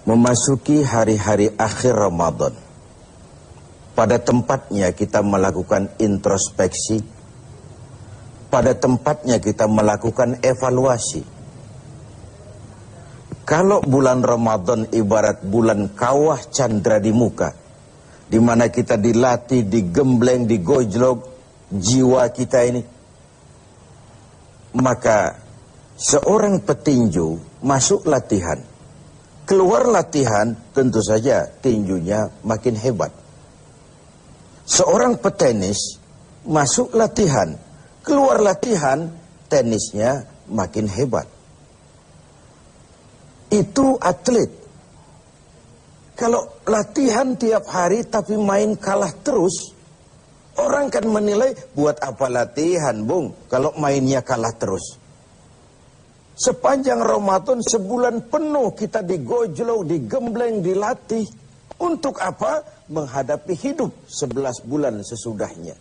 Memasuki hari-hari akhir Ramadan, pada tempatnya kita melakukan introspeksi, pada tempatnya kita melakukan evaluasi. Kalau bulan Ramadan ibarat bulan kawah candra di muka, di mana kita dilatih, digembleng, digojlok jiwa kita ini, maka seorang petinju masuk latihan, keluar latihan, tentu saja tinjunya makin hebat. Seorang petenis masuk latihan, keluar latihan, tenisnya makin hebat. Itu atlet. Kalau latihan tiap hari tapi main kalah terus, orang kan menilai, buat apa latihan, Bung, kalau mainnya kalah terus. Sepanjang Ramadan sebulan penuh kita digojlok, digembleng, dilatih. Untuk apa? Menghadapi hidup 11 bulan sesudahnya.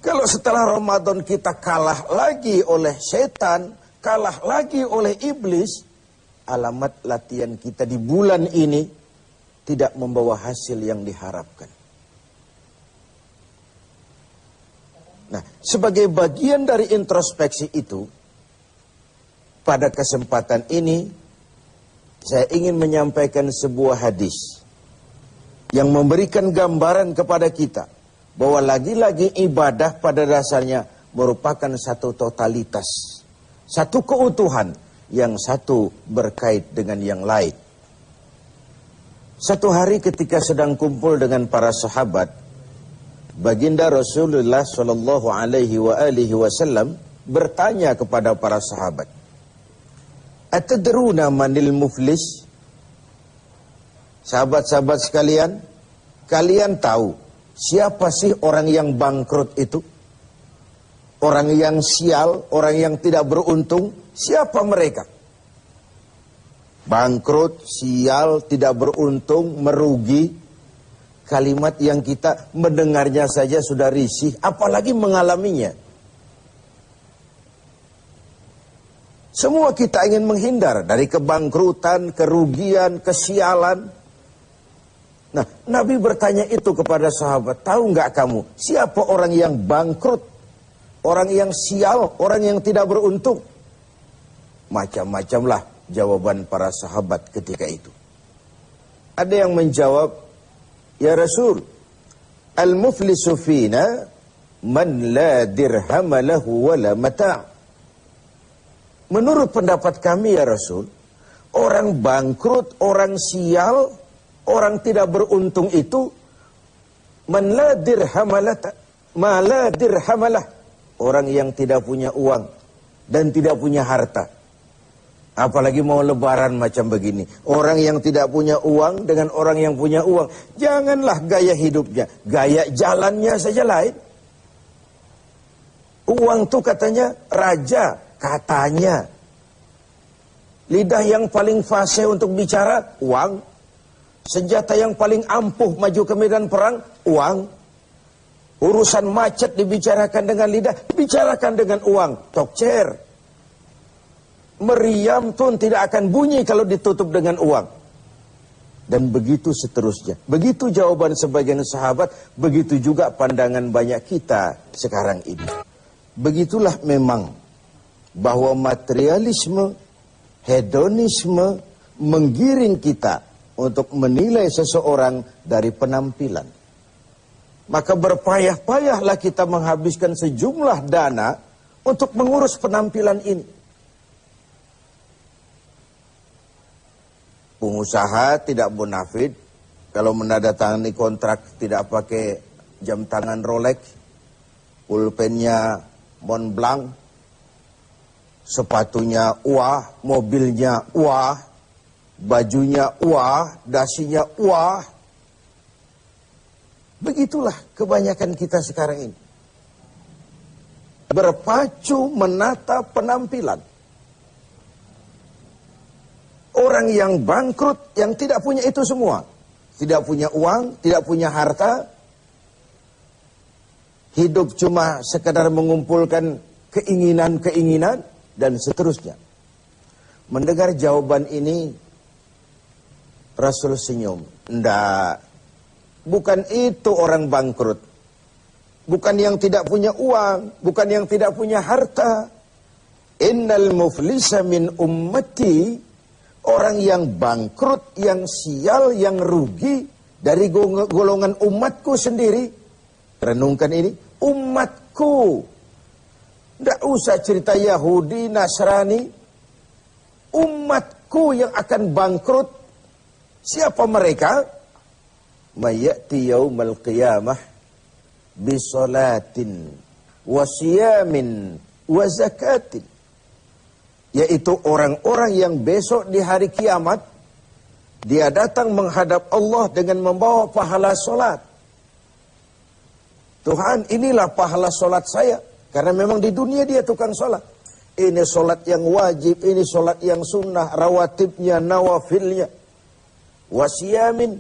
Kalau setelah Ramadan kita kalah lagi oleh setan, kalah lagi oleh iblis, alamat latihan kita di bulan ini tidak membawa hasil yang diharapkan. Nah, sebagai bagian dari introspeksi itu, pada kesempatan ini, saya ingin menyampaikan sebuah hadis yang memberikan gambaran kepada kita bahwa lagi-lagi ibadah pada dasarnya merupakan satu totalitas, satu keutuhan, yang satu berkait dengan yang lain. Satu hari ketika sedang kumpul dengan para sahabat, baginda Rasulullah Shallallahu Alaihi Wasallam bertanya kepada para sahabat, "Atadruna manil muflis?" Sahabat-sahabat sekalian, kalian tahu siapa sih orang yang bangkrut itu? Orang yang sial, orang yang tidak beruntung, siapa mereka? Bangkrut, sial, tidak beruntung, merugi. Kalimat yang kita mendengarnya saja sudah risih, apalagi mengalaminya. Semua kita ingin menghindar dari kebangkrutan, kerugian, kesialan. Nah, Nabi bertanya itu kepada sahabat, tahu nggak kamu siapa orang yang bangkrut, orang yang sial, orang yang tidak beruntung? Macam-macamlah jawaban para sahabat ketika itu. Ada yang menjawab, ya Rasul, al-muflisu fina man la dirham lahu wa la mata'. Menurut pendapat kami ya Rasul, orang bangkrut, orang sial, orang tidak beruntung itu man la dirhamalah, ma la dirhamalah, orang yang tidak punya uang dan tidak punya harta. Apalagi mau lebaran macam begini, orang yang tidak punya uang dengan orang yang punya uang, janganlah gaya hidupnya, gaya jalannya saja lain. Uang tuh katanya raja, katanya. Lidah yang paling fasih untuk bicara, uang. Senjata yang paling ampuh maju ke medan perang, uang. Urusan macet dibicarakan dengan lidah, bicarakan dengan uang. Tokcer. Meriam pun tidak akan bunyi kalau ditutup dengan uang. Dan begitu seterusnya. Begitu jawaban sebagian sahabat, begitu juga pandangan banyak kita sekarang ini. Begitulah memang bahwa materialisme, hedonisme menggiring kita untuk menilai seseorang dari penampilan. Maka berpayah-payahlah kita menghabiskan sejumlah dana untuk mengurus penampilan ini. Pengusaha tidak bonafit kalau menandatangani kontrak tidak pakai jam tangan Rolex, pulpennya Montblanc, sepatunya wah, mobilnya wah, bajunya wah, dasinya wah. Begitulah kebanyakan kita sekarang ini. Berpacu menata penampilan. Orang yang bangkrut, yang tidak punya itu semua. Tidak punya uang, tidak punya harta. Hidup cuma sekedar mengumpulkan keinginan-keinginan dan seterusnya. Mendengar jawaban ini, Rasul senyum. Ndak. Bukan itu orang bangkrut. Bukan yang tidak punya uang. Bukan yang tidak punya harta. Innal muflisa min ummati. Orang yang bangkrut, yang sial, yang rugi. Dari golongan umatku sendiri. Renungkan ini. Umatku. Tidak usah cerita Yahudi, Nasrani. Umatku yang akan bangkrut. Siapa mereka? Mayati yaumal qiyamah bisolatin wasiyamin wazakatin. Yaitu orang-orang yang besok di hari kiamat dia datang menghadap Allah dengan membawa pahala solat. Tuhan, inilah pahala solat saya. Karena memang di dunia dia tukang solat. Ini solat yang wajib, ini solat yang sunnah, rawatibnya, nawafilnya. Wasiyamin.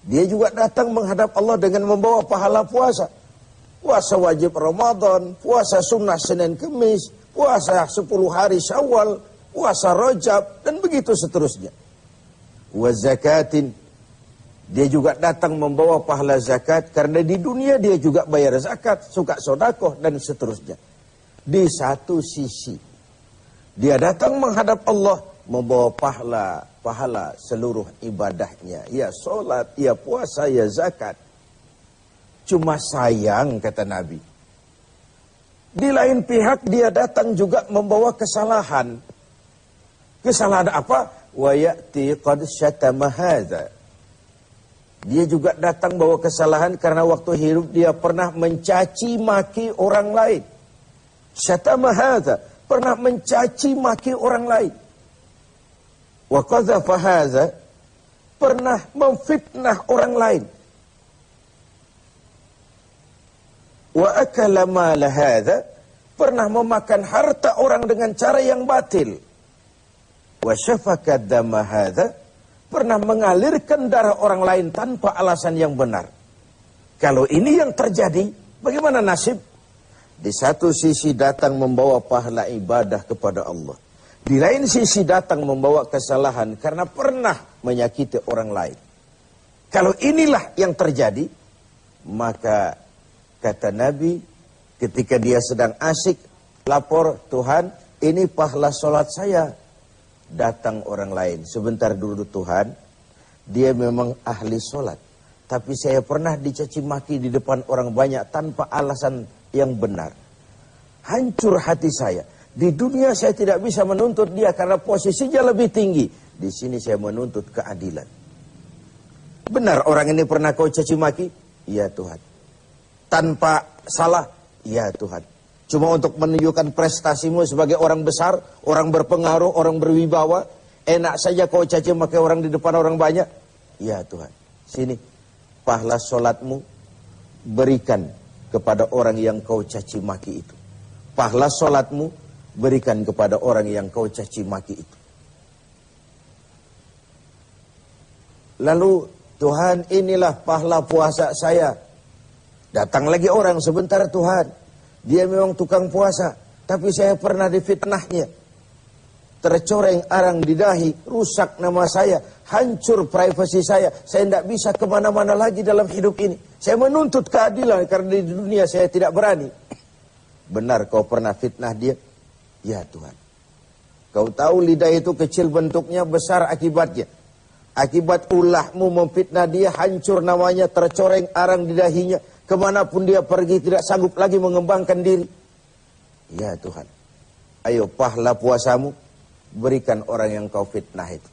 Dia juga datang menghadap Allah dengan membawa pahala puasa. Puasa wajib Ramadan, puasa sunnah Senin Kemis, puasa 10 hari Syawal, puasa Rajab, dan begitu seterusnya. Wa zakatin. Dia juga datang membawa pahala zakat, karena di dunia dia juga bayar zakat, suka sodakoh, dan seterusnya. Di satu sisi, dia datang menghadap Allah, membawa pahala seluruh ibadahnya. Ya sholat, ya puasa, ya zakat. Cuma sayang, kata Nabi. Di lain pihak dia datang juga membawa kesalahan. Kesalahan apa? Wa ya'ti qad syatama hadza. Dia juga datang bawa kesalahan karena waktu hidup dia pernah mencaci maki orang lain. Syatama hadza. Pernah mencaci maki orang lain. Wa qadhafa hadza, pernah memfitnah orang lain. Wa akala mal hadza, pernah memakan harta orang dengan cara yang batil. Wa syafaka dama hadza, pernah mengalirkan darah orang lain tanpa alasan yang benar. Kalau ini yang terjadi, bagaimana nasib? Di satu sisi datang membawa pahala ibadah kepada Allah. Di lain sisi datang membawa kesalahan karena pernah menyakiti orang lain. Kalau inilah yang terjadi, maka kata Nabi ketika dia sedang asik lapor, Tuhan ini pahala sholat saya. Datang orang lain, sebentar dulu Tuhan, dia memang ahli sholat. Tapi saya pernah dicaci maki di depan orang banyak tanpa alasan yang benar. Hancur hati saya. Di dunia saya tidak bisa menuntut dia karena posisinya lebih tinggi. Di sini saya menuntut keadilan. Benar orang ini pernah kau caci maki? Ya Tuhan. Tanpa salah? Ya Tuhan. Cuma untuk menunjukkan prestasimu sebagai orang besar, orang berpengaruh, orang berwibawa. Enak saja kau caci maki orang di depan orang banyak? Ya Tuhan. Sini, pahala sholatmu berikan kepada orang yang kau caci maki itu. Pahala sholatmu berikan kepada orang yang kau caci maki itu. Lalu, Tuhan inilah pahala puasa saya. Datang lagi orang, sebentar Tuhan. Dia memang tukang puasa. Tapi saya pernah difitnahnya. Tercoreng arang di dahi. Rusak nama saya. Hancur privasi saya. Saya tidak bisa kemana-mana lagi dalam hidup ini. Saya menuntut keadilan karena di dunia saya tidak berani. Benar kau pernah fitnah dia? Ya Tuhan. Kau tahu lidah itu kecil bentuknya, besar akibatnya. Akibat ulahmu memfitnah dia, hancur namanya, tercoreng arang di dahinya. Kemanapun dia pergi tidak sanggup lagi mengembangkan diri. Ya Tuhan. Ayo pahala puasamu berikan orang yang kau fitnah itu.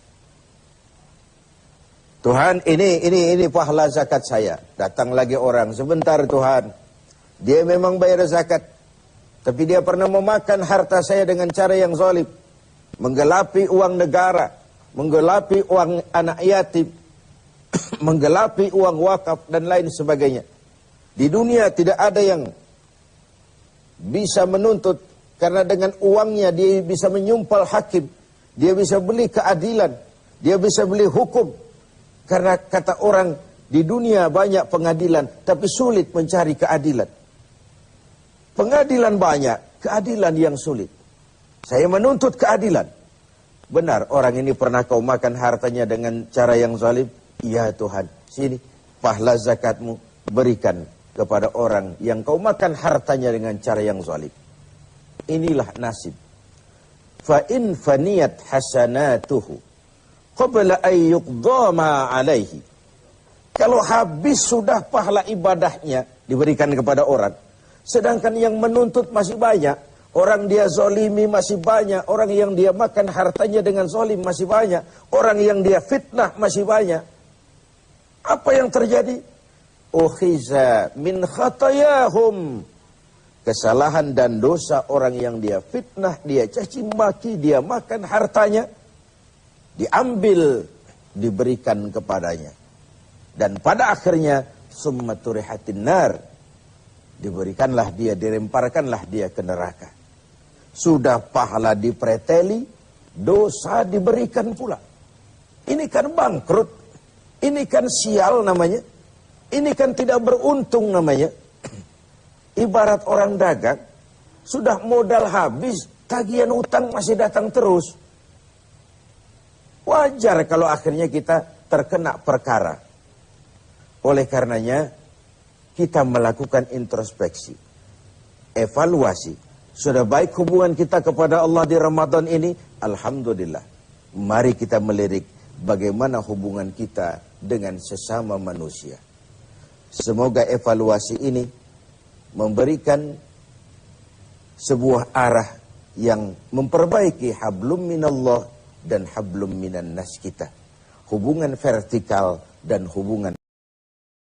Tuhan ini pahala zakat saya. Datang lagi orang, sebentar Tuhan. Dia memang bayar zakat. Tapi dia pernah memakan harta saya dengan cara yang zalim. Menggelapi uang negara. Menggelapi uang anak yatim. Menggelapi uang wakaf dan lain sebagainya. Di dunia tidak ada yang bisa menuntut. Karena dengan uangnya dia bisa menyumpal hakim. Dia bisa beli keadilan. Dia bisa beli hukum. Karena kata orang di dunia banyak pengadilan. Tapi sulit mencari keadilan. Pengadilan banyak, keadilan yang sulit. Saya menuntut keadilan. Benar, orang ini pernah kau makan hartanya dengan cara yang zalim? Iya Tuhan, sini, pahala zakatmu berikan kepada orang yang kau makan hartanya dengan cara yang zalim. Inilah nasib. Fa in faniyat hasanatuhu qabla an yuqda ma alaihi. Kalau habis sudah pahala ibadahnya diberikan kepada orang, sedangkan yang menuntut masih banyak, orang dia zolimi masih banyak, orang yang dia makan hartanya dengan zolim masih banyak, orang yang dia fitnah masih banyak. Apa yang terjadi? Ukhiza min khatayahum. Kesalahan dan dosa orang yang dia fitnah, dia caci maki, dia makan hartanya, diambil, diberikan kepadanya. Dan pada akhirnya, summa turihatin nar. Diberikanlah dia, dilemparkanlah dia ke neraka. Sudah pahala dipreteli, dosa diberikan pula. Ini kan bangkrut. Ini kan sial namanya. Ini kan tidak beruntung namanya. Ibarat orang dagang, sudah modal habis, tagihan utang masih datang terus. Wajar kalau akhirnya kita terkena perkara. Oleh karenanya, kita melakukan introspeksi, evaluasi. Sudah baik hubungan kita kepada Allah di Ramadan ini? Alhamdulillah. Mari kita melirik bagaimana hubungan kita dengan sesama manusia. Semoga evaluasi ini memberikan sebuah arah yang memperbaiki hablum minallah dan hablum minan nas kita. Hubungan vertikal dan hubungan